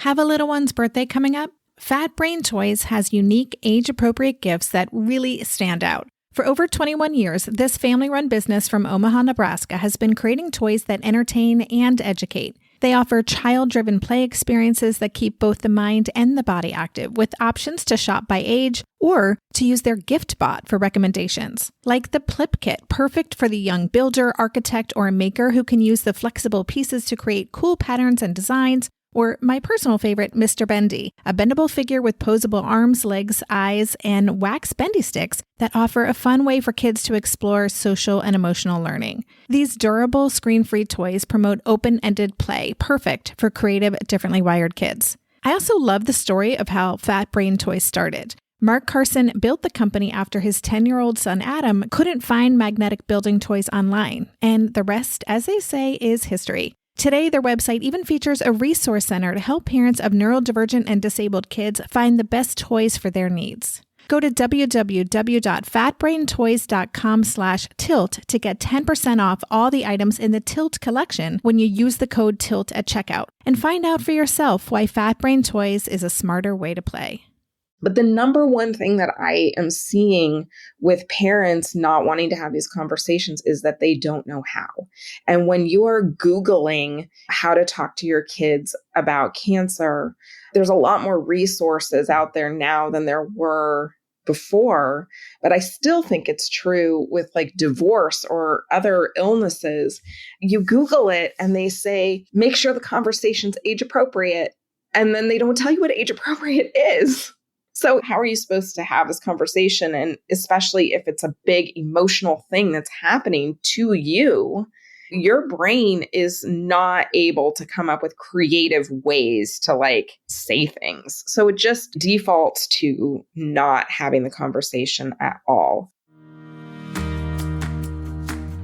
Have a little one's birthday coming up? Fat Brain Toys has unique, age-appropriate gifts that really stand out. For over 21 years, this family-run business from Omaha, Nebraska has been creating toys that entertain and educate. They offer child-driven play experiences that keep both the mind and the body active, with options to shop by age or to use their gift bot for recommendations. Like the Plip Kit, perfect for the young builder, architect, or maker who can use the flexible pieces to create cool patterns and designs. Or my personal favorite, Mr. Bendy, a bendable figure with posable arms, legs, eyes, and wax bendy sticks that offer a fun way for kids to explore social and emotional learning. These durable, screen-free toys promote open-ended play, perfect for creative, differently wired kids. I also love the story of how Fat Brain Toys started. Mark Carson built the company after his 10-year-old son Adam couldn't find magnetic building toys online, and the rest, as they say, is history. Today, their website even features a resource center to help parents of neurodivergent and disabled kids find the best toys for their needs. Go to www.fatbraintoys.com/tilt to get 10% off all the items in the Tilt collection when you use the code TILT at checkout. And find out for yourself why Fat Brain Toys is a smarter way to play. But the number one thing that I am seeing with parents not wanting to have these conversations is that they don't know how. And when you are Googling how to talk to your kids about cancer, there's a lot more resources out there now than there were before. But I still think it's true with like divorce or other illnesses. You Google it and they say, make sure the conversation's age appropriate. And then they don't tell you what age appropriate is. So how are you supposed to have this conversation? And especially if it's a big emotional thing that's happening to you, your brain is not able to come up with creative ways to like say things. So it just defaults to not having the conversation at all.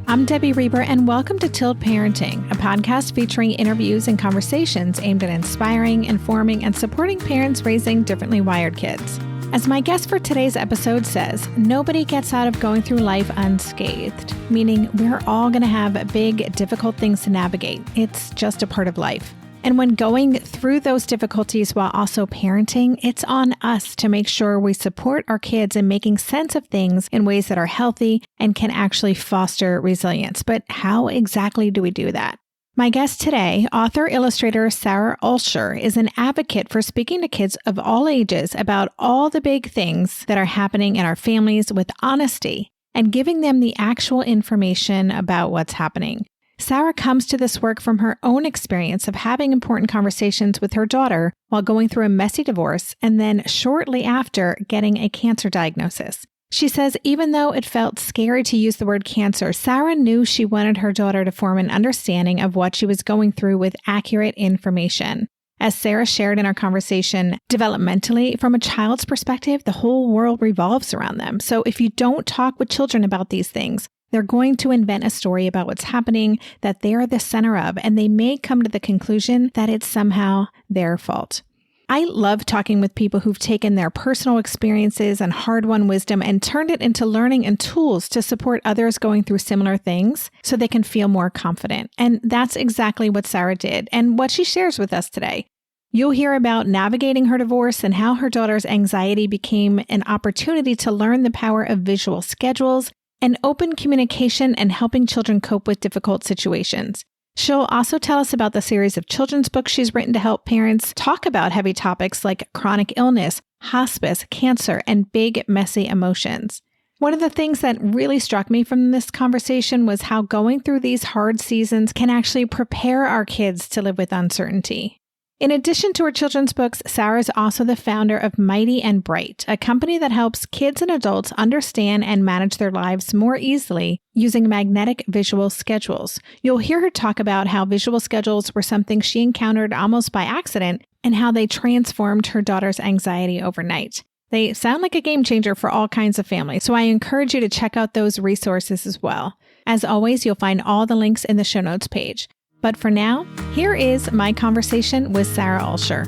I'm Debbie Reber, and welcome to Tilt Parenting, a podcast featuring interviews and conversations aimed at inspiring, informing, and supporting parents raising differently wired kids. As my guest for today's episode says, nobody gets out of going through life unscathed, meaning we're all going to have big, difficult things to navigate. It's just a part of life. And when going through those difficulties while also parenting, it's on us to make sure we support our kids in making sense of things in ways that are healthy and can actually foster resilience. But how exactly do we do that? My guest today, author-illustrator Sara Olsher, is an advocate for speaking to kids of all ages about all the big things that are happening in our families with honesty and giving them the actual information about what's happening. Sara comes to this work from her own experience of having important conversations with her daughter while going through a messy divorce and then shortly after getting a cancer diagnosis. She says even though it felt scary to use the word cancer, Sara knew she wanted her daughter to form an understanding of what she was going through with accurate information. As Sara shared in our conversation, developmentally, from a child's perspective, the whole world revolves around them. So if you don't talk with children about these things, they're going to invent a story about what's happening that they're the center of, and they may come to the conclusion that it's somehow their fault. I love talking with people who've taken their personal experiences and hard-won wisdom and turned it into learning and tools to support others going through similar things so they can feel more confident. And that's exactly what Sara did and what she shares with us today. You'll hear about navigating her divorce and how her daughter's anxiety became an opportunity to learn the power of visual schedules and open communication and helping children cope with difficult situations. She'll also tell us about the series of children's books she's written to help parents talk about heavy topics like chronic illness, hospice, cancer, and big, messy emotions. One of the things that really struck me from this conversation was how going through these hard seasons can actually prepare our kids to live with uncertainty. In addition to her children's books, Sara is also the founder of Mighty and Bright, a company that helps kids and adults understand and manage their lives more easily using magnetic visual schedules. You'll hear her talk about how visual schedules were something she encountered almost by accident and how they transformed her daughter's anxiety overnight. They sound like a game changer for all kinds of families, so I encourage you to check out those resources as well. As always, you'll find all the links in the show notes page. But for now, here is my conversation with Sara Olsher.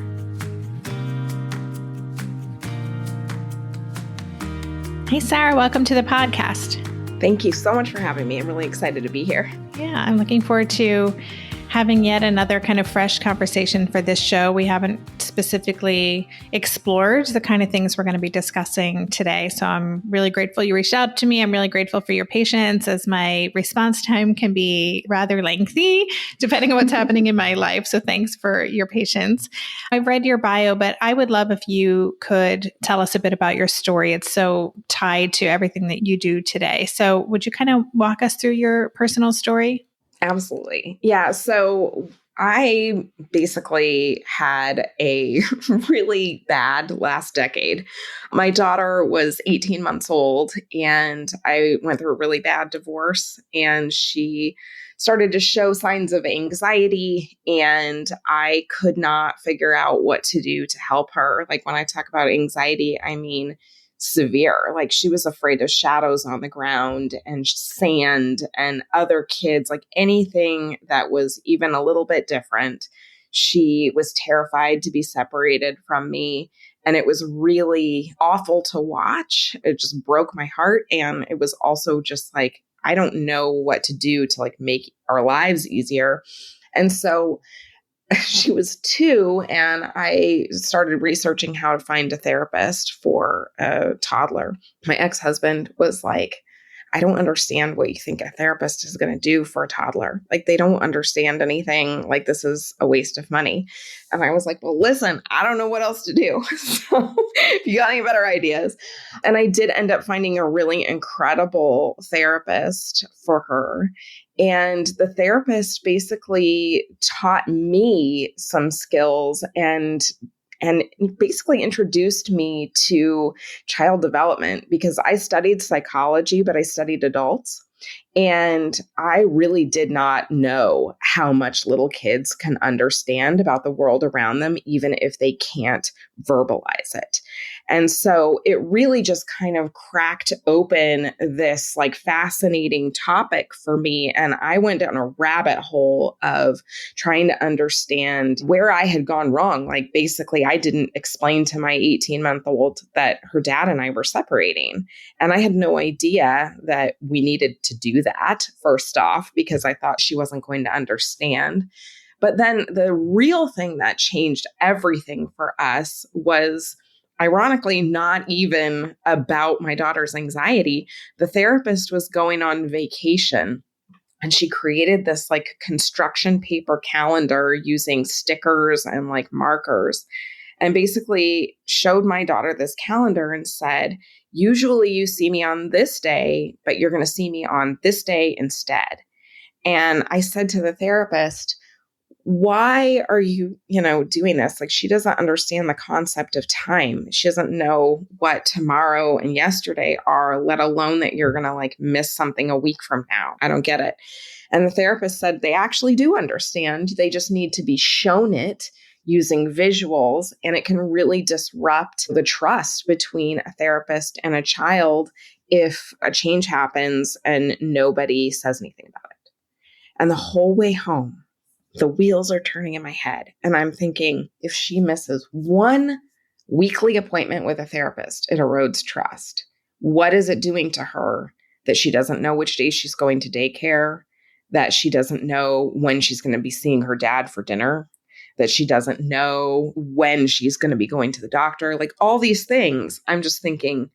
Hey, Sara, welcome to the podcast. Thank you so much for having me. I'm really excited to be here. Yeah, I'm looking forward to having yet another kind of fresh conversation for this show. We haven't specifically explored the kind of things we're going to be discussing today. So I'm really grateful you reached out to me. I'm really grateful for your patience, as my response time can be rather lengthy depending on what's happening in my life. So thanks for your patience. I've read your bio, but I would love if you could tell us a bit about your story. It's so tied to everything that you do today. So would you kind of walk us through your personal story? Absolutely. Yeah. So I basically had a really bad last decade. My daughter was 18 months old and I went through a really bad divorce, and she started to show signs of anxiety, and I could not figure out what to do to help her. Like, when I talk about anxiety, I mean severe. Like, she was afraid of shadows on the ground and sand and other kids, like anything that was even a little bit different. She was terrified to be separated from me. And it was really awful to watch. It just broke my heart. And it was also just like, I don't know what to do to like make our lives easier. And so she was 2, and I started researching how to find a therapist for a toddler. My ex-husband was like, I don't understand what you think a therapist is going to do for a toddler. Like, they don't understand anything. Like, this is a waste of money. And I was like, well, listen, I don't know what else to do. So if you got any better ideas. And I did end up finding a really incredible therapist for her. And the therapist basically taught me some skills and basically introduced me to child development, because I studied psychology, but I studied adults. And I really did not know how much little kids can understand about the world around them, even if they can't verbalize it. And so it really just kind of cracked open this like fascinating topic for me. And I went down a rabbit hole of trying to understand where I had gone wrong. Like, basically, I didn't explain to my 18-month-old that her dad and I were separating. And I had no idea that we needed to do that, first off, because I thought she wasn't going to understand. But then the real thing that changed everything for us was, ironically, not even about my daughter's anxiety. The therapist was going on vacation, and she created this like construction paper calendar using stickers and like markers, and basically showed my daughter this calendar and said, usually you see me on this day, but you're going to see me on this day instead. And I said to the therapist, why are you, doing this? Like, she doesn't understand the concept of time. She doesn't know what tomorrow and yesterday are, let alone that you're going to like miss something a week from now. I don't get it. And the therapist said they actually do understand. They just need to be shown it using visuals, and it can really disrupt the trust between a therapist and a child if a change happens and nobody says anything about it. And the whole way home, the wheels are turning in my head. And I'm thinking, if she misses one weekly appointment with a therapist, it erodes trust. What is it doing to her that she doesn't know which day she's going to daycare, that she doesn't know when she's going to be seeing her dad for dinner, that she doesn't know when she's going to be going to the doctor? Like, all these things, I'm just thinking,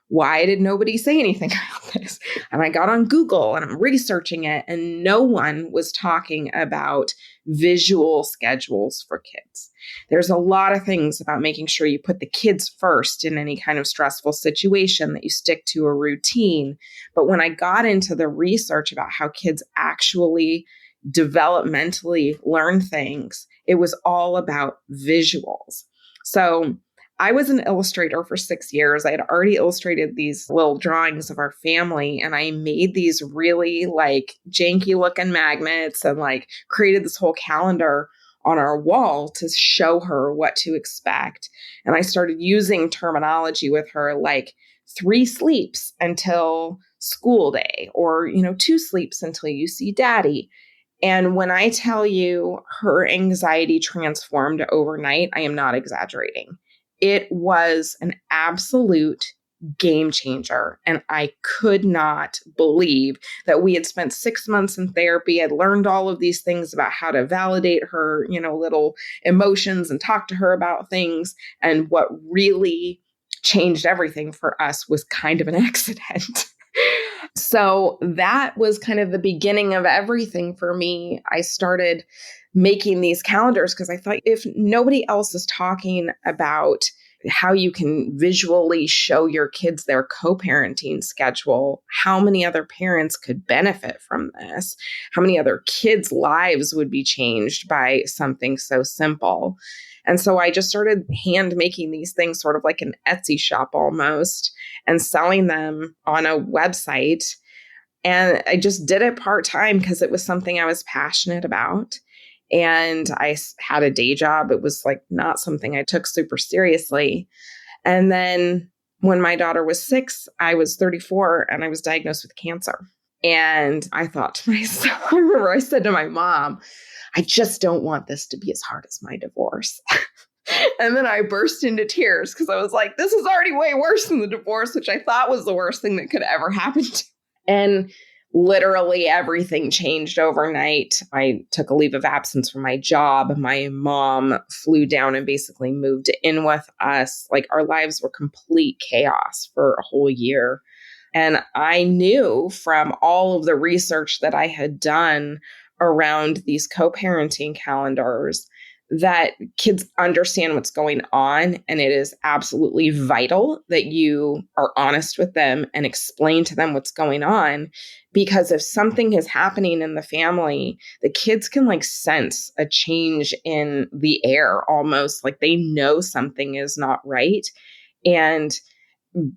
why did nobody say anything about this? And I got on Google and I'm researching it, and no one was talking about visual schedules for kids. There's a lot of things about making sure you put the kids first in any kind of stressful situation, that you stick to a routine. But when I got into the research about how kids actually developmentally learn things, it was all about visuals. So I was an illustrator for 6 years. I had already illustrated these little drawings of our family, and I made these really like janky looking magnets and like created this whole calendar on our wall to show her what to expect. And I started using terminology with her like 3 sleeps until school day, or, 2 sleeps until you see daddy. And when I tell you her anxiety transformed overnight, I am not exaggerating. It was an absolute game changer. And I could not believe that we had spent 6 months in therapy. I'd learned all of these things about how to validate her, little emotions and talk to her about things. And what really changed everything for us was kind of an accident. So that was kind of the beginning of everything for me. I started making these calendars because I thought, if nobody else is talking about how you can visually show your kids their co-parenting schedule, how many other parents could benefit from this? How many other kids' lives would be changed by something so simple? And so I just started hand making these things, sort of like an Etsy shop almost, and selling them on a website. And I just did it part-time because it was something I was passionate about. And I had a day job. It was like not something I took super seriously. And then when my daughter was 6, I was 34 and I was diagnosed with cancer. And I thought to myself, I remember I said to my mom, I just don't want this to be as hard as my divorce. And then I burst into tears because I was like, this is already way worse than the divorce, which I thought was the worst thing that could ever happen to me. And literally everything changed overnight. I took a leave of absence from my job. My mom flew down and basically moved in with us. Like, our lives were complete chaos for a whole year. And I knew from all of the research that I had done around these co-parenting calendars that kids understand what's going on. And it is absolutely vital that you are honest with them and explain to them what's going on. Because if something is happening in the family, the kids can sense a change in the air almost. Like, they know something is not right. And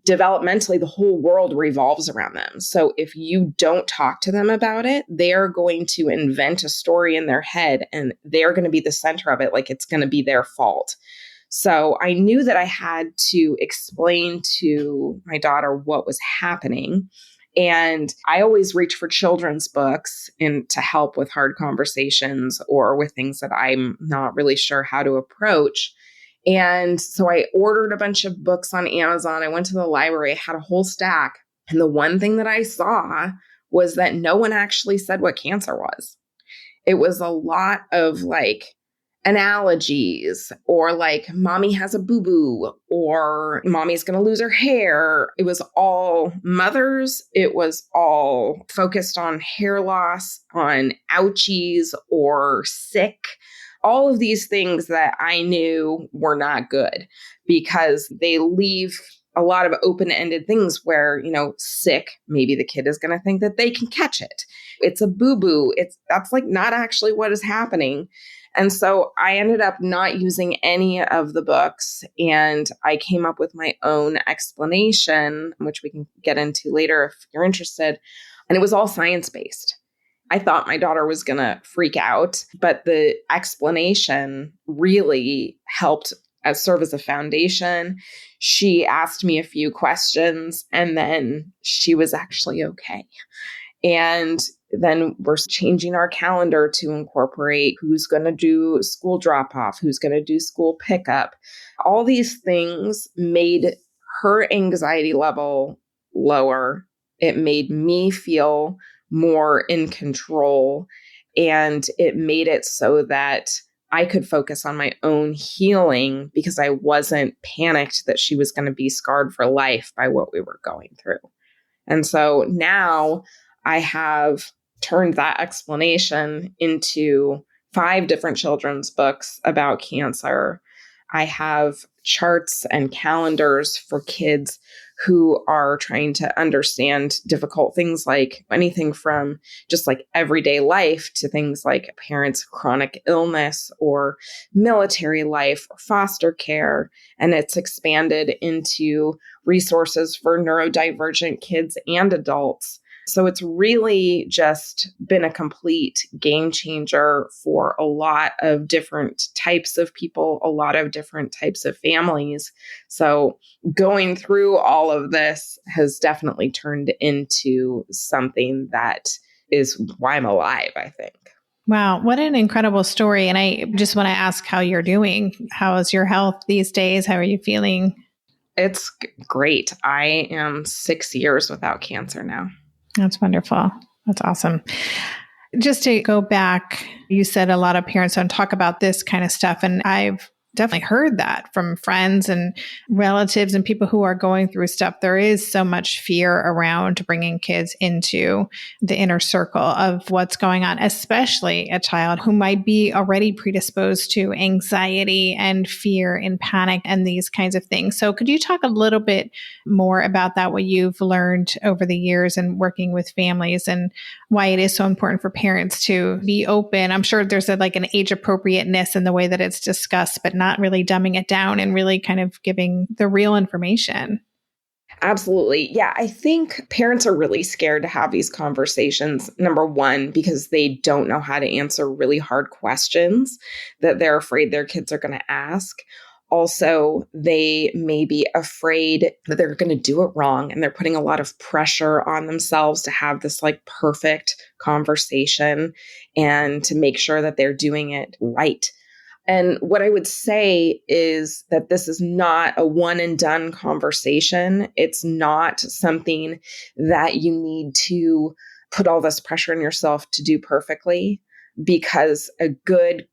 developmentally, the whole world revolves around them. So if you don't talk to them about it, they're going to invent a story in their head and they're going to be the center of it. Like, it's going to be their fault. So I knew that I had to explain to my daughter what was happening. And I always reach for children's books to help with hard conversations or with things that I'm not really sure how to approach. And so I ordered a bunch of books on Amazon. I went to the library, I had a whole stack. And the one thing that I saw was that no one actually said what cancer was. It was a lot of analogies or mommy has a boo-boo or mommy's going to lose her hair. It was all mothers. It was all focused on hair loss, on ouchies or sick. All of these things that I knew were not good because they leave a lot of open-ended things where, sick, maybe the kid is going to think that they can catch it. It's a boo-boo. That's not actually what is happening. And so I ended up not using any of the books, and I came up with my own explanation, which we can get into later if you're interested. And it was all science-based. I thought my daughter was going to freak out, but the explanation really helped serve as a foundation. She asked me a few questions and then she was actually okay. And then we're changing our calendar to incorporate who's going to do school drop-off, who's going to do school pickup. All these things made her anxiety level lower. It made me feel more in control, and it made it so that I could focus on my own healing because I wasn't panicked that she was going to be scarred for life by what we were going through. And so now I have turned that explanation into 5 different children's books about cancer. I have charts and calendars for kids who are trying to understand difficult things, like anything from just everyday life to things like a parent's chronic illness or military life or foster care. And it's expanded into resources for neurodivergent kids and adults. So it's really just been a complete game changer for a lot of different types of people, a lot of different types of families. So going through all of this has definitely turned into something that is why I'm alive, I think. Wow, what an incredible story. And I just want to ask how you're doing. How is your health these days? How are you feeling? Great. I am 6 years without cancer now. That's wonderful. That's awesome. Just to go back, you said a lot of parents don't talk about this kind of stuff. And I've definitely heard that from friends and relatives and people who are going through stuff. There is so much fear around bringing kids into the inner circle of what's going on, especially a child who might be already predisposed to anxiety and fear and panic and these kinds of things. So could you talk a little bit more about that, what you've learned over the years and working with families, and why it is so important for parents to be open? I'm sure there's like an age appropriateness in the way that it's discussed, but not really dumbing it down and really kind of giving the real information. Absolutely. Yeah, I think parents are really scared to have these conversations. Number one, because they don't know how to answer really hard questions that they're afraid their kids are going to ask. Also, they may be afraid that they're going to do it wrong, and they're putting a lot of pressure on themselves to have this like perfect conversation and to make sure that they're doing it right. And what I would say is that this is not a one and done conversation. It's not something that you need to put all this pressure on yourself to do perfectly, because a good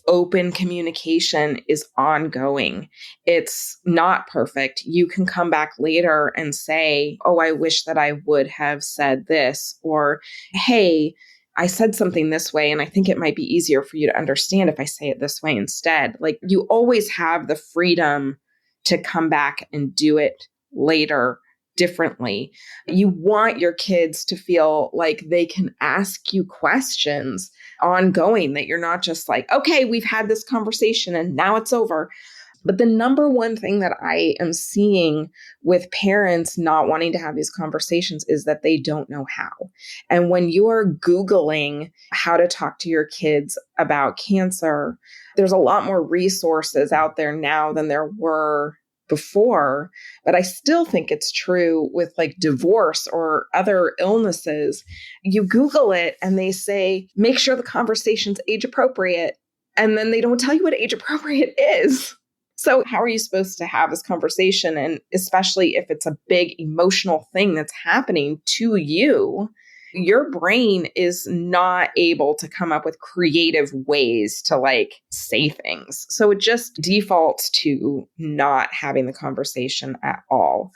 open communication is ongoing. It's not perfect. You can come back later and say, oh, I wish that I would have said this, or, hey, I said something this way, and I think it might be easier for you to understand if I say it this way instead. Like, you always have the freedom to come back and do it later differently. You want your kids to feel like they can ask you questions ongoing, that you're not just like, okay, we've had this conversation and now it's over. But the number one thing that I am seeing with parents not wanting to have these conversations is that they don't know how. And when you are Googling how to talk to your kids about cancer, there's a lot more resources out there now than there were before. But I still think it's true with like divorce or other illnesses. You Google it and they say, make sure the conversation's age appropriate. And then they don't tell you what age appropriate is. So how are you supposed to have this conversation? And especially if it's a big emotional thing that's happening to you, your brain is not able to come up with creative ways to say things. So it just defaults to not having the conversation at all.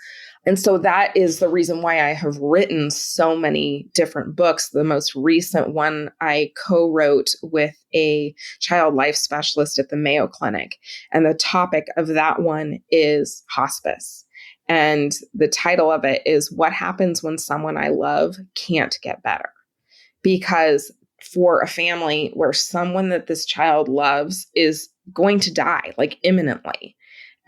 And so that is the reason why I have written so many different books. The most recent one I co-wrote with a child life specialist at the Mayo Clinic. And the topic of that one is hospice. And the title of it is What Happens When Someone I Love Can't Get Better? Because for a family where someone that this child loves is going to die, imminently,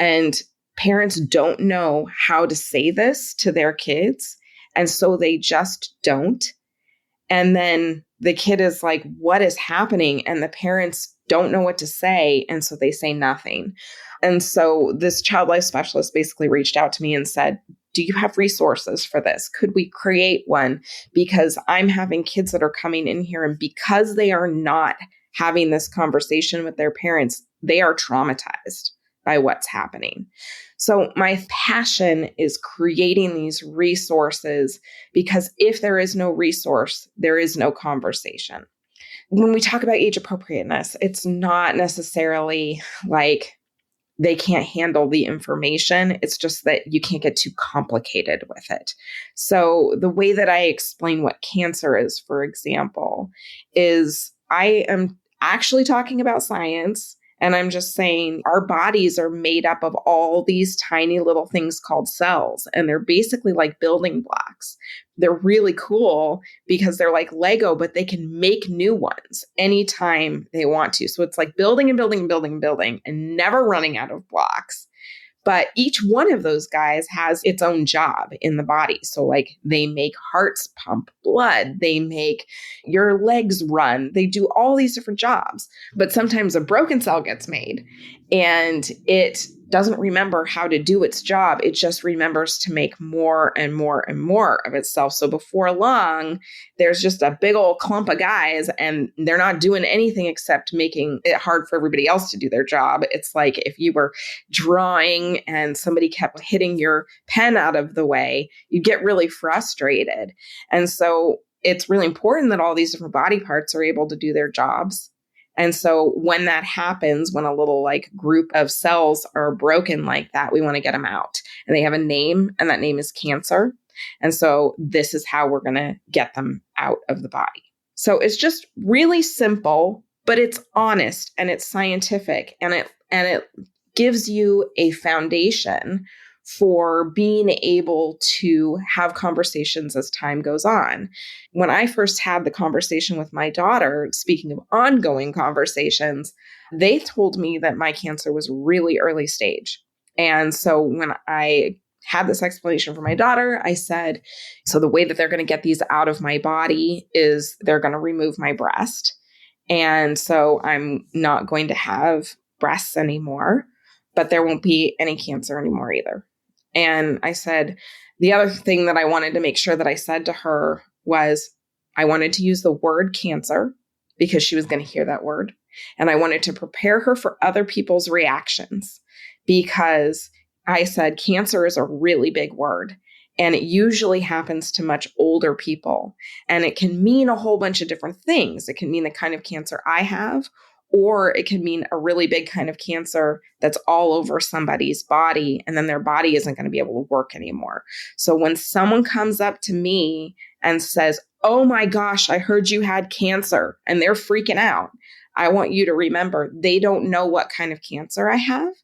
and parents don't know how to say this to their kids, and so they just don't. And then the kid is like, what is happening? And the parents don't know what to say, and so they say nothing. And so this child life specialist basically reached out to me and said, do you have resources for this? Could we create one? Because I'm having kids that are coming in here, and because they are not having this conversation with their parents, they are traumatized by what's happening. So my passion is creating these resources, because if there is no resource, there is no conversation. When we talk about age appropriateness, it's not necessarily like they can't handle the information. It's just that you can't get too complicated with it. So the way that I explain what cancer is, for example, is I am actually talking about science. And I'm just saying our bodies are made up of all these tiny little things called cells. And they're basically like building blocks. They're really cool because they're like Lego, but they can make new ones anytime they want to. So it's like building and building and building and building and never running out of blocks. But each one of those guys has its own job in the body. So they make hearts pump blood, they make your legs run, they do all these different jobs. But sometimes a broken cell gets made and it doesn't remember how to do its job. It just remembers to make more and more and more of itself. So before long, there's just a big old clump of guys and they're not doing anything except making it hard for everybody else to do their job. It's like if you were drawing and somebody kept hitting your pen out of the way, you get really frustrated. And so it's really important that all these different body parts are able to do their jobs. And so when that happens, when a little like group of cells are broken like that, we want to get them out. And they have a name, and that name is cancer. And so this is how we're going to get them out of the body. So it's just really simple, but it's honest and it's scientific, and it gives you a foundation for being able to have conversations as time goes on. When I first had the conversation with my daughter, speaking of ongoing conversations, they told me that my cancer was really early stage. And so when I had this explanation for my daughter, I said, so the way that they're going to get these out of my body is they're going to remove my breast. And so I'm not going to have breasts anymore, but there won't be any cancer anymore either. And I said, the other thing that I wanted to make sure that I said to her was I wanted to use the word cancer because she was going to hear that word. And I wanted to prepare her for other people's reactions because I said cancer is a really big word. And it usually happens to much older people. And it can mean a whole bunch of different things. It can mean the kind of cancer I have, or it can mean a really big kind of cancer that's all over somebody's body, and then their body isn't going to be able to work anymore. So when someone comes up to me and says, oh my gosh, I heard you had cancer, and they're freaking out, I want you to remember they don't know what kind of cancer I have.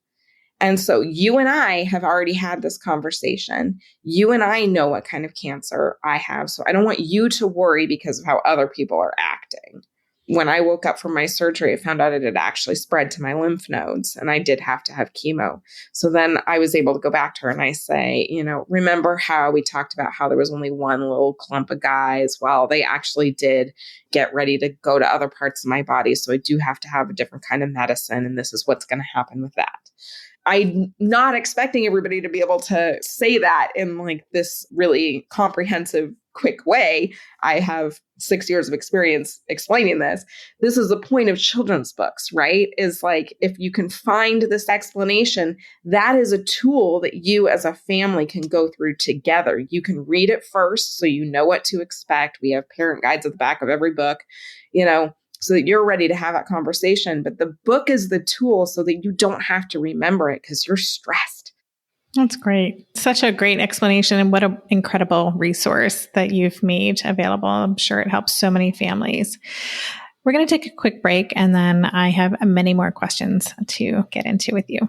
And so you and I have already had this conversation. You and I know what kind of cancer I have. So I don't want you to worry because of how other people are acting. When I woke up from my surgery, I found out it had actually spread to my lymph nodes, and I did have to have chemo. So then I was able to go back to her and I say, remember how we talked about how there was only one little clump of guys? Well, they actually did get ready to go to other parts of my body. So I do have to have a different kind of medicine, and this is what's going to happen with that. I'm not expecting everybody to be able to say that in like this really comprehensive, quick way. I have 6 years of experience explaining this. This is the point of children's books, right? Is like, if you can find this explanation, that is a tool that you as a family can go through together. You can read it first so you know what to expect. We have parent guides at the back of every book, so that you're ready to have that conversation. But the book is the tool so that you don't have to remember it because you're stressed. That's great. Such a great explanation, and what an incredible resource that you've made available. I'm sure it helps so many families. We're going to take a quick break, and then I have many more questions to get into with you.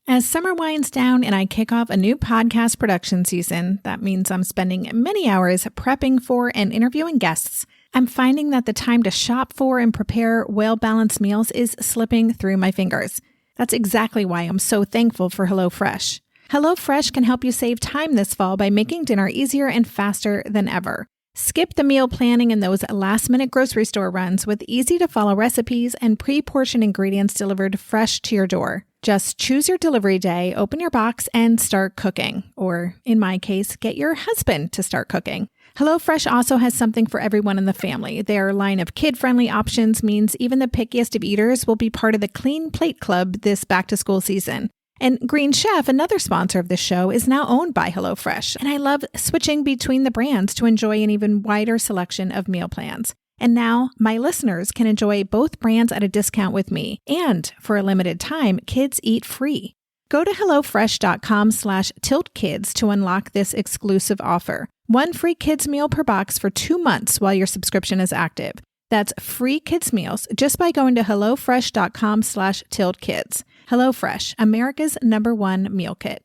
As summer winds down and I kick off a new podcast production season, that means I'm spending many hours prepping for and interviewing guests. I'm finding that the time to shop for and prepare well-balanced meals is slipping through my fingers. That's exactly why I'm so thankful for HelloFresh. HelloFresh can help you save time this fall by making dinner easier and faster than ever. Skip the meal planning and those last-minute grocery store runs with easy-to-follow recipes and pre-portioned ingredients delivered fresh to your door. Just choose your delivery day, open your box, and start cooking. Or, in my case, get your husband to start cooking. HelloFresh also has something for everyone in the family. Their line of kid-friendly options means even the pickiest of eaters will be part of the Clean Plate Club this back-to-school season. And Green Chef, another sponsor of the show, is now owned by HelloFresh. And I love switching between the brands to enjoy an even wider selection of meal plans. And now my listeners can enjoy both brands at a discount with me. And for a limited time, kids eat free. Go to HelloFresh.com/tiltkids to unlock this exclusive offer. 1 free kids meal per box for 2 months while your subscription is active. That's free kids meals just by going to HelloFresh.com/tiltkids. HelloFresh, America's #1 meal kit.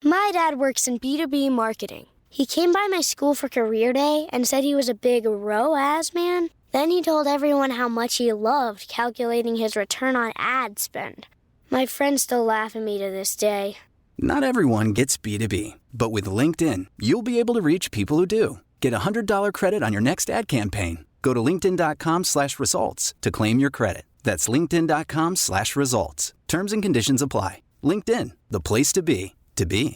My dad works in B2B marketing. He came by my school for career day and said he was a big ROAS man. Then he told everyone how much he loved calculating his return on ad spend. My friends still laugh at me to this day. Not everyone gets B2B, but with LinkedIn, you'll be able to reach people who do. Get a $100 credit on your next ad campaign. Go to linkedin.com/results to claim your credit. That's linkedin.com/results. Terms and conditions apply. LinkedIn, the place to be, to be.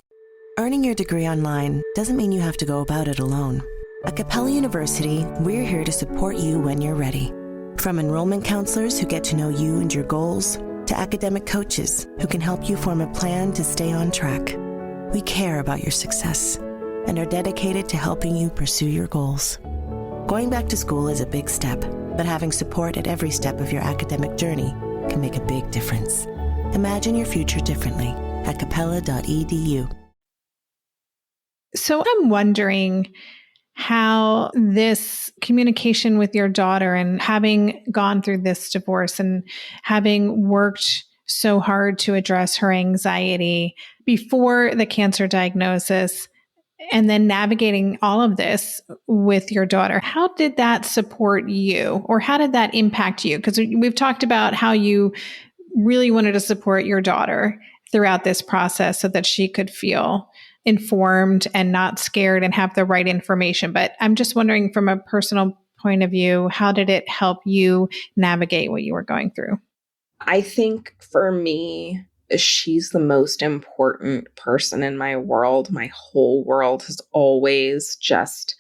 Earning your degree online doesn't mean you have to go about it alone. At Capella University, we're here to support you when you're ready. From enrollment counselors who get to know you and your goals, to academic coaches who can help you form a plan to stay on track. We care about your success and are dedicated to helping you pursue your goals. Going back to school is a big step, but having support at every step of your academic journey can make a big difference. Imagine your future differently at capella.edu. So I'm wondering how this communication with your daughter and having gone through this divorce and having worked so hard to address her anxiety before the cancer diagnosis and then navigating all of this with your daughter, how did that support you or how did that impact you? Because we've talked about how you really wanted to support your daughter throughout this process so that she could feel informed and not scared and have the right information. But I'm just wondering from a personal point of view, how did it help you navigate what you were going through? I think for me, she's the most important person in my world. My whole world has always just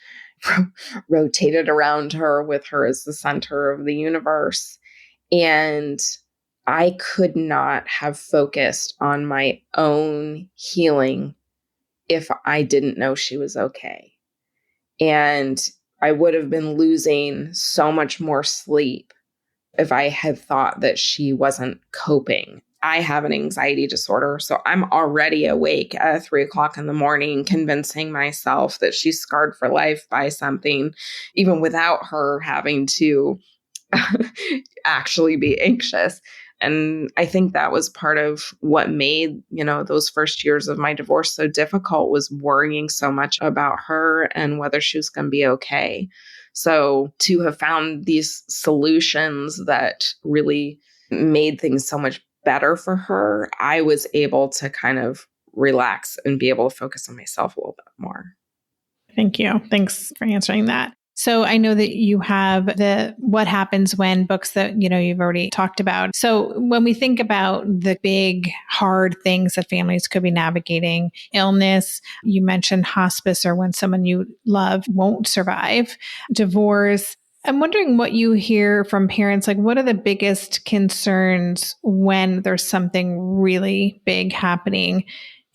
rotated around her, with her as the center of the universe. And I could not have focused on my own healing if I didn't know she was okay. And I would have been losing so much more sleep if I had thought that she wasn't coping. I have an anxiety disorder, so I'm already awake at 3:00 in the morning, convincing myself that she's scarred for life by something, even without her having to actually be anxious. And I think that was part of what made, those first years of my divorce so difficult, was worrying so much about her and whether she was going to be okay. So to have found these solutions that really made things so much better for her, I was able to kind of relax and be able to focus on myself a little bit more. Thank you. Thanks for answering that. So I know that you have the What Happens When books that, you've already talked about. So when we think about the big, hard things that families could be navigating, illness, you mentioned hospice or when someone you love won't survive, divorce, I'm wondering what you hear from parents, like what are the biggest concerns when there's something really big happening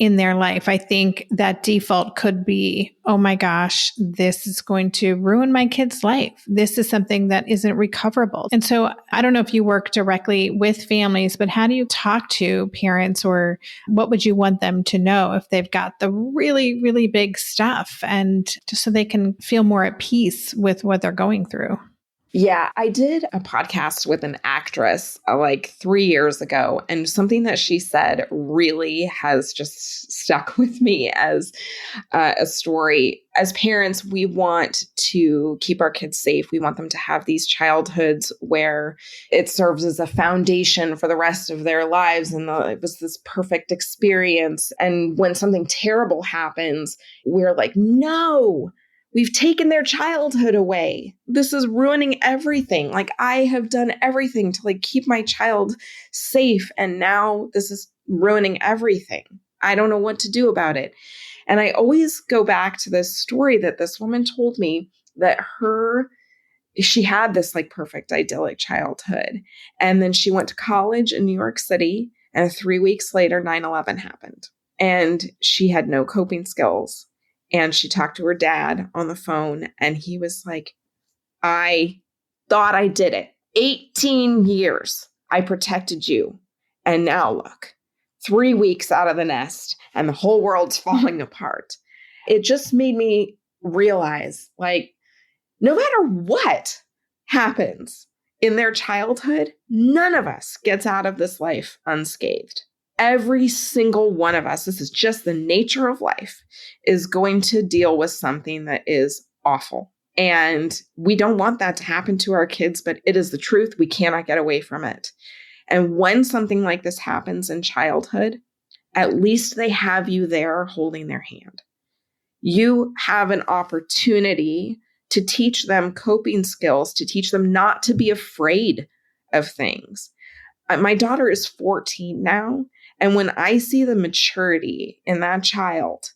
in their life? I think that default could be, oh my gosh, this is going to ruin my kid's life. This is something that isn't recoverable. And so I don't know if you work directly with families, but how do you talk to parents, or what would you want them to know if they've got the really, really big stuff, and just so they can feel more at peace with what they're going through? Yeah, I did a podcast with an actress like 3 years ago, and something that she said really has just stuck with me as a story. As parents, we want to keep our kids safe. We want them to have these childhoods where it serves as a foundation for the rest of their lives, and it was this perfect experience. And when something terrible happens, we're like, no, we've taken their childhood away. This is ruining everything. Like, I have done everything to keep my child safe, and now this is ruining everything. I don't know what to do about it. And I always go back to this story that this woman told me, that she had this perfect idyllic childhood. And then she went to college in New York City, and 3 weeks later, 9/11 happened. And she had no coping skills. And she talked to her dad on the phone, and he was like, I thought I did it. 18 years I protected you. And now look, 3 weeks out of the nest and the whole world's falling apart. It just made me realize, no matter what happens in their childhood, none of us gets out of this life unscathed. Every single one of us, this is just the nature of life, is going to deal with something that is awful. And we don't want that to happen to our kids, but it is the truth. We cannot get away from it. And when something like this happens in childhood, at least they have you there holding their hand. You have an opportunity to teach them coping skills, to teach them not to be afraid of things. My daughter is 14 now, And when I see the maturity in that child,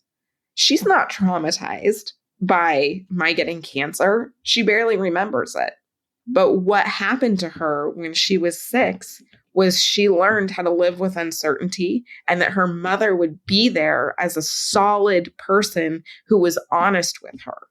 she's not traumatized by my getting cancer. She barely remembers it. But what happened to her when she was 6 was she learned how to live with uncertainty, and that her mother would be there as a solid person who was honest with her.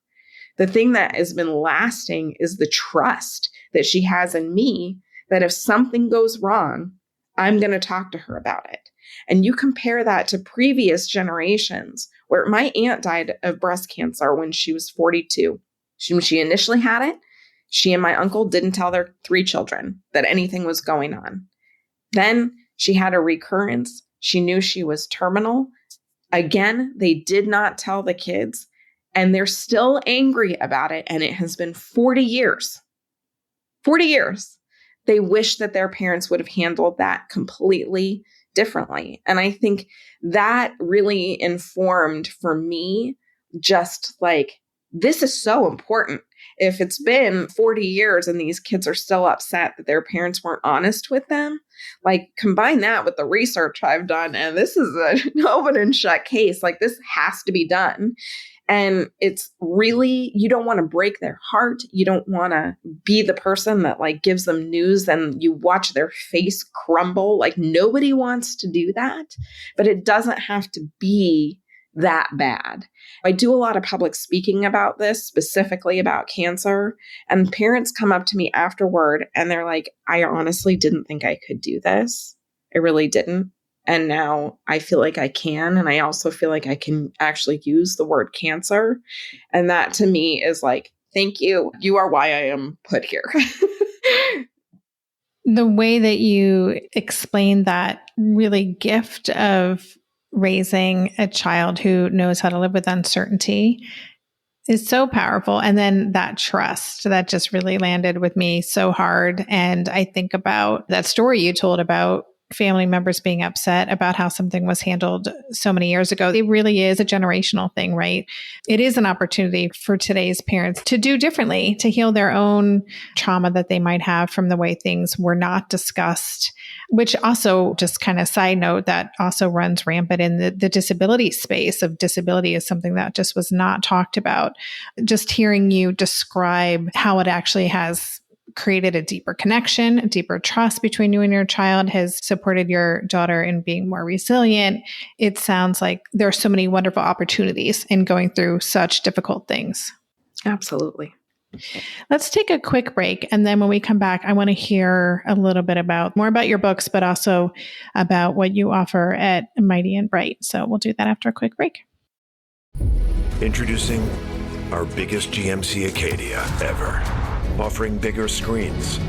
The thing that has been lasting is the trust that she has in me, that if something goes wrong, I'm going to talk to her about it. And you compare that to previous generations where my aunt died of breast cancer when she was 42. When she initially had it, she and my uncle didn't tell their 3 children that anything was going on. Then she had a recurrence. She knew she was terminal. Again, they did not tell the kids, and they're still angry about it. And it has been 40 years. 40 years. They wish that their parents would have handled that completely differently. And I think that really informed for me, just like, this is so important. If it's been 40 years and these kids are still upset that their parents weren't honest with them, like, combine that with the research I've done, and this is an open and shut case. Like, this has to be done. And it's really, you don't want to break their heart. You don't want to be the person that like gives them news and you watch their face crumble. Like, nobody wants to do that, but it doesn't have to be that bad. I do a lot of public speaking about this, specifically about cancer, and parents come up to me afterward and they're like, I honestly didn't think I could do this. I really didn't. And now I feel like I can. And I also feel like I can actually use the word cancer. And that to me is like, thank you. You are why I am put here. The way that you explain that really gift of raising a child who knows how to live with uncertainty is so powerful. And then that trust that just really landed with me so hard. And I think about that story you told about family members being upset about how something was handled so many years ago. It really is a generational thing, right? It is an opportunity for today's parents to do differently, to heal their own trauma that they might have from the way things were not discussed, which also, just kind of side note, that also runs rampant in the disability space. Of disability is something that just was not talked about. Just hearing you describe how it actually has created a deeper connection, a deeper trust between you and your child, has supported your daughter in being more resilient. It sounds like there are so many wonderful opportunities in going through such difficult things. Absolutely. Let's take a quick break. And then when we come back, I want to hear a little bit more about your books, but also about what you offer at Mighty and Bright. So we'll do that after a quick break. Introducing our biggest GMC Acadia ever. Offering bigger screens,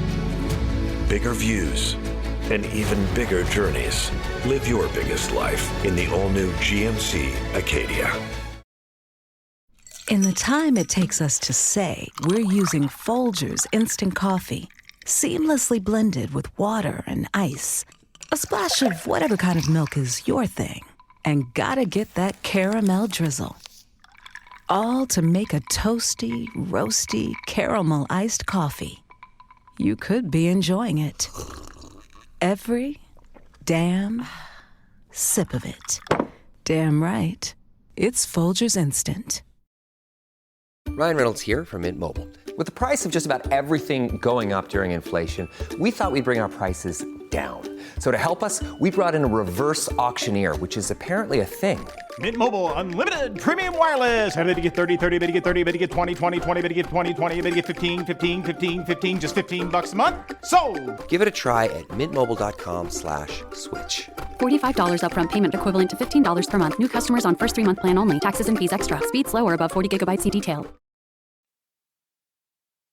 bigger views, and even bigger journeys. Live your biggest life in the all-new GMC Acadia. In the time it takes us to say, we're using Folgers Instant Coffee, seamlessly blended with water and ice. A splash of whatever kind of milk is your thing. And gotta get that caramel drizzle. All to make a toasty, roasty, caramel iced coffee. You could be enjoying it. Every damn sip of it. Damn right. It's Folgers Instant. Ryan Reynolds here from Mint Mobile. With the price of just about everything going up during inflation, we thought we'd bring our prices down. So to help us, we brought in a reverse auctioneer, which is apparently a thing. Mint Mobile Unlimited Premium Wireless. How to get 30, 30, bit to get 30, bit to get 20, 20, 20, bit to get 20, 20, bit to get 15, 15, 15, 15, just $15 a month? Sold! Give it a try at mintmobile.com/switch. $45 upfront payment equivalent to $15 per month. New customers on first 3-month plan only. Taxes and fees extra. Speed slower above 40 gigabytes. See detail.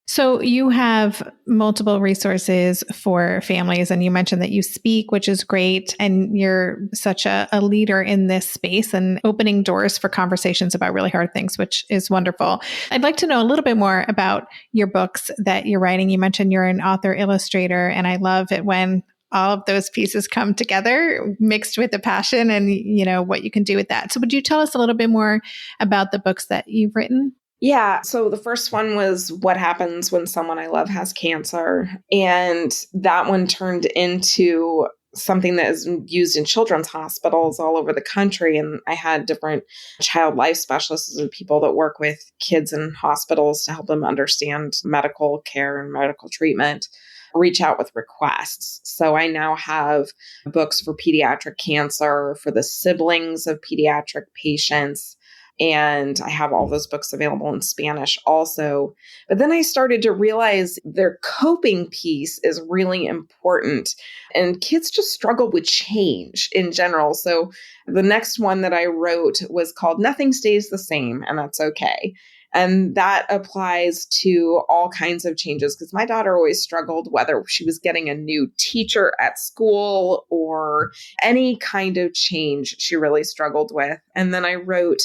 So you have multiple resources for families, and you mentioned that you speak, which is great. And you're such a leader in this space and opening doors for conversations about really hard things, which is wonderful. I'd like to know a little bit more about your books that you're writing. You mentioned you're an author, illustrator, and I love it when all of those pieces come together, mixed with the passion and, what you can do with that. So would you tell us a little bit more about the books that you've written? Yeah. So the first one was What Happens When Someone I Love Has Cancer. And that one turned into something that is used in children's hospitals all over the country. And I had different child life specialists and people that work with kids in hospitals to help them understand medical care and medical treatment reach out with requests. So I now have books for pediatric cancer, for the siblings of pediatric patients. And I have all those books available in Spanish also. But then I started to realize their coping piece is really important. And kids just struggle with change in general. So the next one that I wrote was called Nothing Stays the Same, and That's Okay. And that applies to all kinds of changes, because my daughter always struggled whether she was getting a new teacher at school or any kind of change she really struggled with. And then I wrote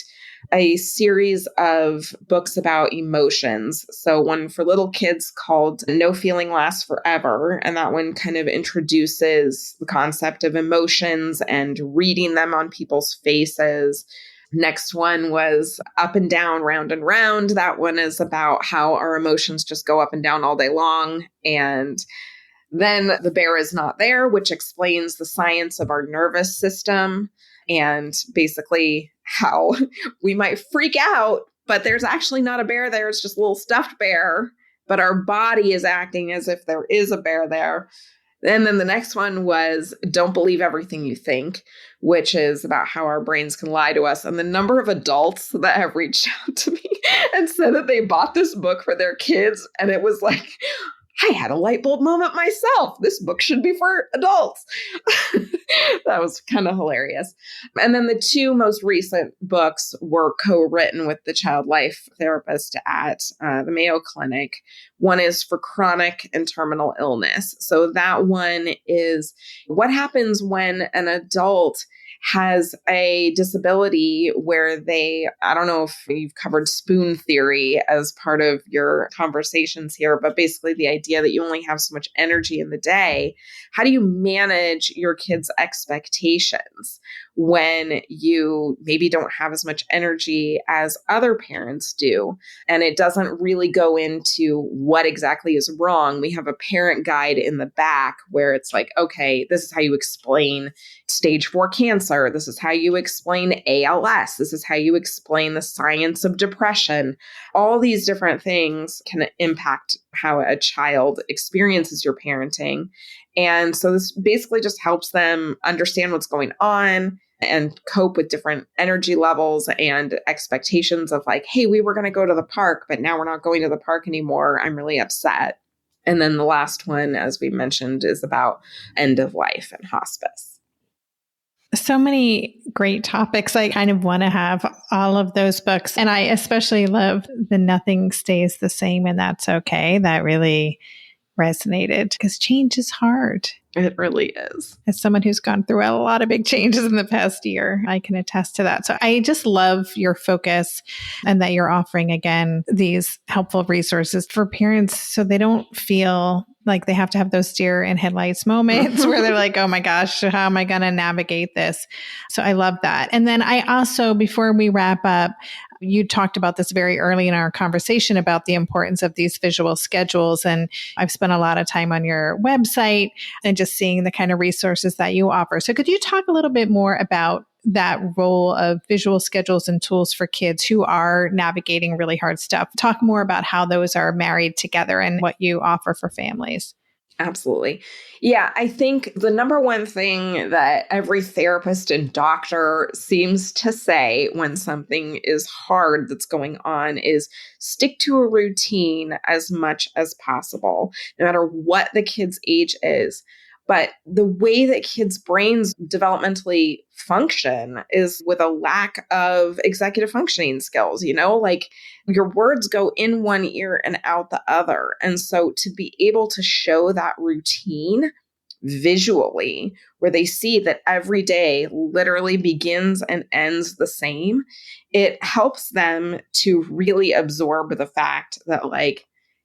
a series of books about emotions. So one for little kids called No Feeling Lasts Forever. And that one kind of introduces the concept of emotions and reading them on people's faces. Next one was Up and Down, Round and Round. That one is about how our emotions just go up and down all day long. And then The Bear Is Not There, which explains the science of our nervous system and basically how we might freak out, but there's actually not a bear there. It's just a little stuffed bear, but our body is acting as if there is a bear there. And then the next one was Don't Believe Everything You Think, which is about how our brains can lie to us. And the number of adults that have reached out to me and said that they bought this book for their kids. And it was like, I had a light bulb moment myself. This book should be for adults. That was kind of hilarious. And then the two most recent books were co-written with the child life therapist at the Mayo Clinic. One is for chronic and terminal illness. So that one is what happens when an adult has a disability where I don't know if you've covered spoon theory as part of your conversations here, but basically the idea that you only have so much energy in the day. How do you manage your kids' expectations when you maybe don't have as much energy as other parents do? And it doesn't really go into what exactly is wrong. We have a parent guide in the back where it's like, okay, this is how you explain stage 4 cancer. This is how you explain ALS. This is how you explain the science of depression. All these different things can impact how a child experiences your parenting. And so this basically just helps them understand what's going on and cope with different energy levels and expectations of like, hey, we were going to go to the park, but now we're not going to the park anymore. I'm really upset. And then the last one, as we mentioned, is about end of life and hospice. So many great topics. I kind of want to have all of those books. And I especially love the Nothing Stays the Same and That's Okay. That really resonated because change is hard. It really is. As someone who's gone through a lot of big changes in the past year, I can attest to that. So I just love your focus and that you're offering, again, these helpful resources for parents so they don't feel like they have to have those deer in headlights moments where they're like, oh my gosh, how am I going to navigate this? So I love that. And then I also, before we wrap up, you talked about this very early in our conversation about the importance of these visual schedules. And I've spent a lot of time on your website and just seeing the kind of resources that you offer. So could you talk a little bit more about that role of visual schedules and tools for kids who are navigating really hard stuff? Talk more about how those are married together and what you offer for families. Absolutely. Yeah, I think the number one thing that every therapist and doctor seems to say when something is hard that's going on is stick to a routine as much as possible, no matter what the kid's age is. But the way that kids' brains developmentally function is with a lack of executive functioning skills, like your words go in one ear and out the other. And so to be able to show that routine visually, where they see that every day literally begins and ends the same, it helps them to really absorb the fact that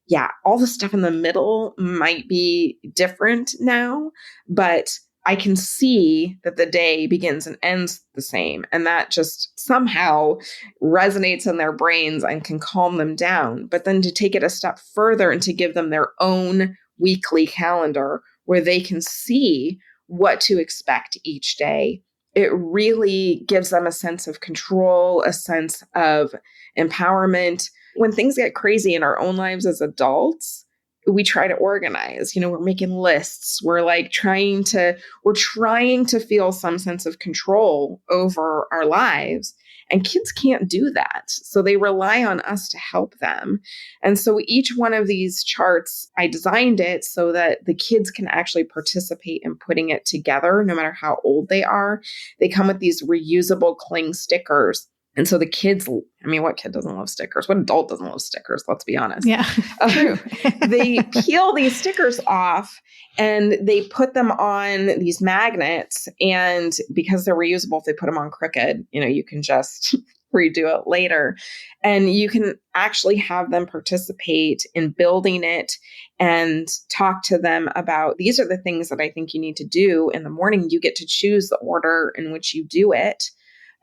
yeah, all the stuff in the middle might be different now, but I can see that the day begins and ends the same. And that just somehow resonates in their brains and can calm them down. But then to take it a step further and to give them their own weekly calendar where they can see what to expect each day. It really gives them a sense of control, a sense of empowerment. When things get crazy in our own lives as adults, we try to organize, we're making lists. We're trying to feel some sense of control over our lives. And kids can't do that. So they rely on us to help them. And so each one of these charts, I designed it so that the kids can actually participate in putting it together, no matter how old they are. They come with these reusable cling stickers. And so the kids, what kid doesn't love stickers? What adult doesn't love stickers? Let's be honest. Yeah, true. They peel these stickers off and they put them on these magnets. And because they're reusable, if they put them on crooked, you can just redo it later. And you can actually have them participate in building it and talk to them about, these are the things that I think you need to do in the morning. You get to choose the order in which you do it.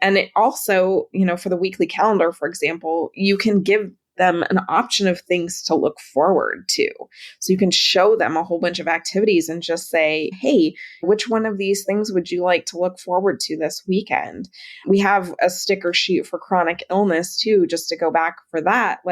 And it also, for the weekly calendar, for example, you can give them an option of things to look forward to. So you can show them a whole bunch of activities and just say, hey, which one of these things would you like to look forward to this weekend? We have a sticker sheet for chronic illness too, just to go back for that,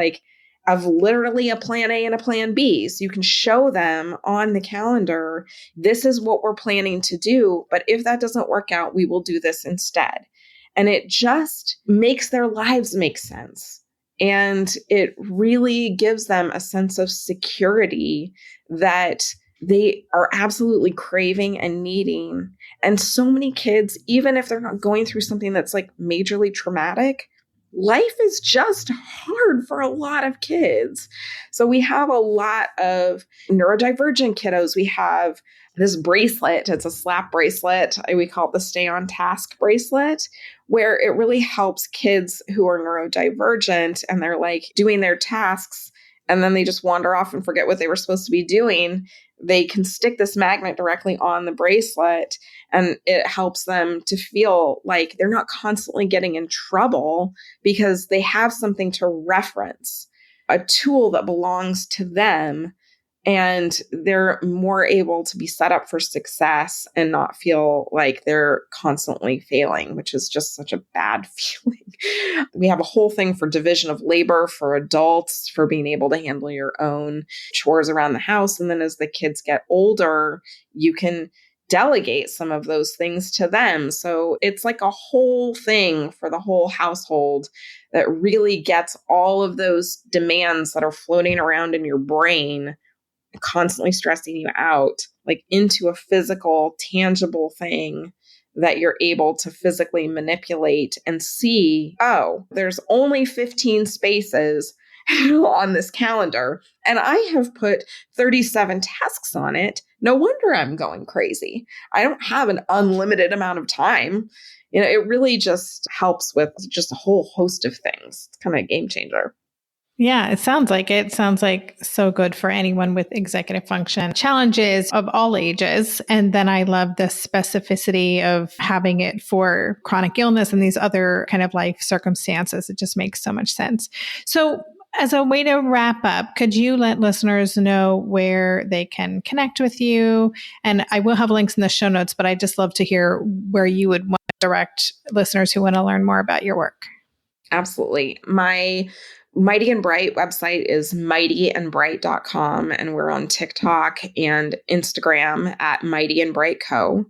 of literally a plan A and a plan B. So you can show them on the calendar, this is what we're planning to do. But if that doesn't work out, we will do this instead. And it just makes their lives make sense. And it really gives them a sense of security that they are absolutely craving and needing. And so many kids, even if they're not going through something that's majorly traumatic, life is just hard for a lot of kids. So we have a lot of neurodivergent kiddos. We have this bracelet. It's a slap bracelet. We call it the Stay on Task bracelet, where it really helps kids who are neurodivergent and they're doing their tasks and then they just wander off and forget what they were supposed to be doing. They can stick this magnet directly on the bracelet and it helps them to feel like they're not constantly getting in trouble because they have something to reference, a tool that belongs to them. And they're more able to be set up for success and not feel like they're constantly failing, which is just such a bad feeling. We have a whole thing for division of labor for adults, for being able to handle your own chores around the house. And then as the kids get older, you can delegate some of those things to them. So it's a whole thing for the whole household that really gets all of those demands that are floating around in your brain constantly stressing you out, into a physical, tangible thing that you're able to physically manipulate and see, oh, there's only 15 spaces on this calendar, and I have put 37 tasks on it. No wonder I'm going crazy. I don't have an unlimited amount of time. It really just helps with just a whole host of things. It's kind of a game changer. Yeah, it sounds like it. Sounds like so good for anyone with executive function challenges of all ages. And then I love the specificity of having it for chronic illness and these other kind of life circumstances. It just makes so much sense. So as a way to wrap up, could you let listeners know where they can connect with you? And I will have links in the show notes, but I'd just love to hear where you would want to direct listeners who want to learn more about your work. Absolutely. My Mighty and Bright website is mightyandbright.com, and we're on TikTok and Instagram at Mighty and Bright Co.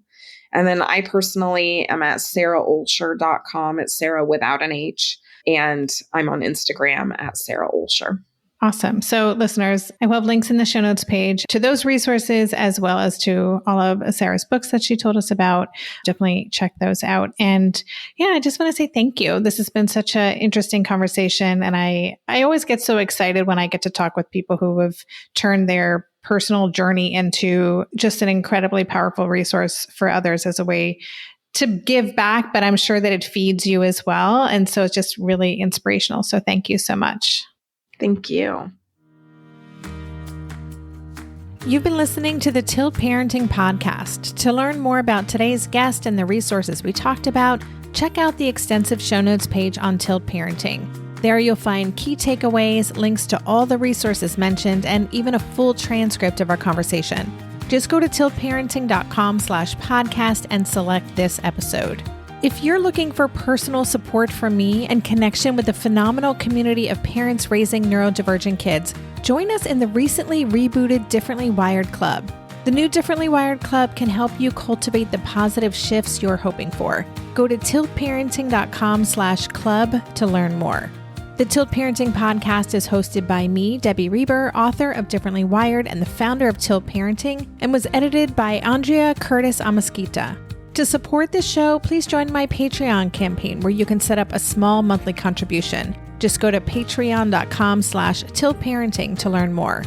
And then I personally am at saraolsher.com. It's Sarah without an H. And I'm on Instagram at Sara Olsher. Awesome. So listeners, I will have links in the show notes page to those resources, as well as to all of Sarah's books that she told us about. Definitely check those out. And yeah, I just want to say thank you. This has been such an interesting conversation. And I always get so excited when I get to talk with people who have turned their personal journey into just an incredibly powerful resource for others as a way to give back, but I'm sure that it feeds you as well. And so it's just really inspirational. So thank you so much. Thank you. You've been listening to the Tilt Parenting Podcast. To learn more about today's guest and the resources we talked about, check out the extensive show notes page on Tilt Parenting. There you'll find key takeaways, links to all the resources mentioned, and even a full transcript of our conversation. Just go to tiltparenting.com/podcast and select this episode. If you're looking for personal support from me and connection with the phenomenal community of parents raising neurodivergent kids, join us in the recently rebooted Differently Wired Club. The new Differently Wired Club can help you cultivate the positive shifts you're hoping for. Go to tiltparenting.com/club to learn more. The Tilt Parenting podcast is hosted by me, Debbie Reber, author of Differently Wired and the founder of Tilt Parenting, and was edited by Andrea Curtis Amasquita. To support this show, please join my Patreon campaign where you can set up a small monthly contribution. Just go to patreon.com/tiltparenting to learn more.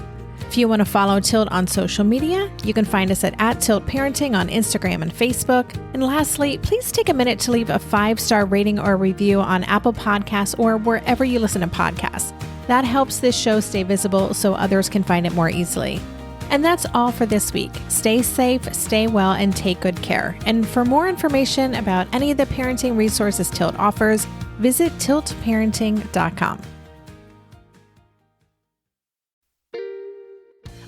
If you want to follow Tilt on social media, you can find us at @TiltParenting on Instagram and Facebook. And lastly, please take a minute to leave a 5-star rating or review on Apple Podcasts or wherever you listen to podcasts. That helps this show stay visible so others can find it more easily. And that's all for this week. Stay safe, stay well, and take good care. And for more information about any of the parenting resources Tilt offers, visit tiltparenting.com.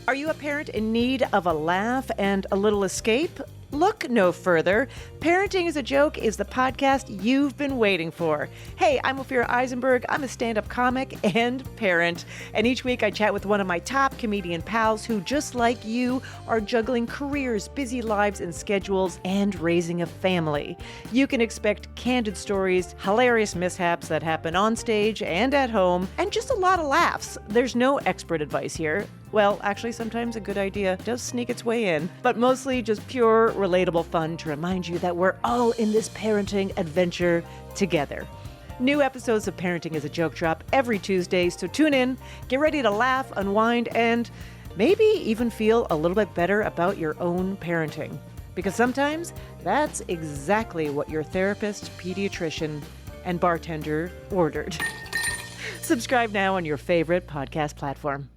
Are you a parent in need of a laugh and a little escape? Look no further. Parenting is a Joke is the podcast you've been waiting for. Hey, I'm Ophira Eisenberg. I'm a stand-up comic and parent. And each week I chat with one of my top comedian pals who, just like you, are juggling careers, busy lives and schedules, and raising a family. You can expect candid stories, hilarious mishaps that happen on stage and at home, and just a lot of laughs. There's no expert advice here. Well, actually, sometimes a good idea does sneak its way in, but mostly just pure, relatable fun to remind you that we're all in this parenting adventure together. New episodes of Parenting is a Joke drop every Tuesday, so tune in, get ready to laugh, unwind, and maybe even feel a little bit better about your own parenting. Because sometimes that's exactly what your therapist, pediatrician, and bartender ordered. Subscribe now on your favorite podcast platform.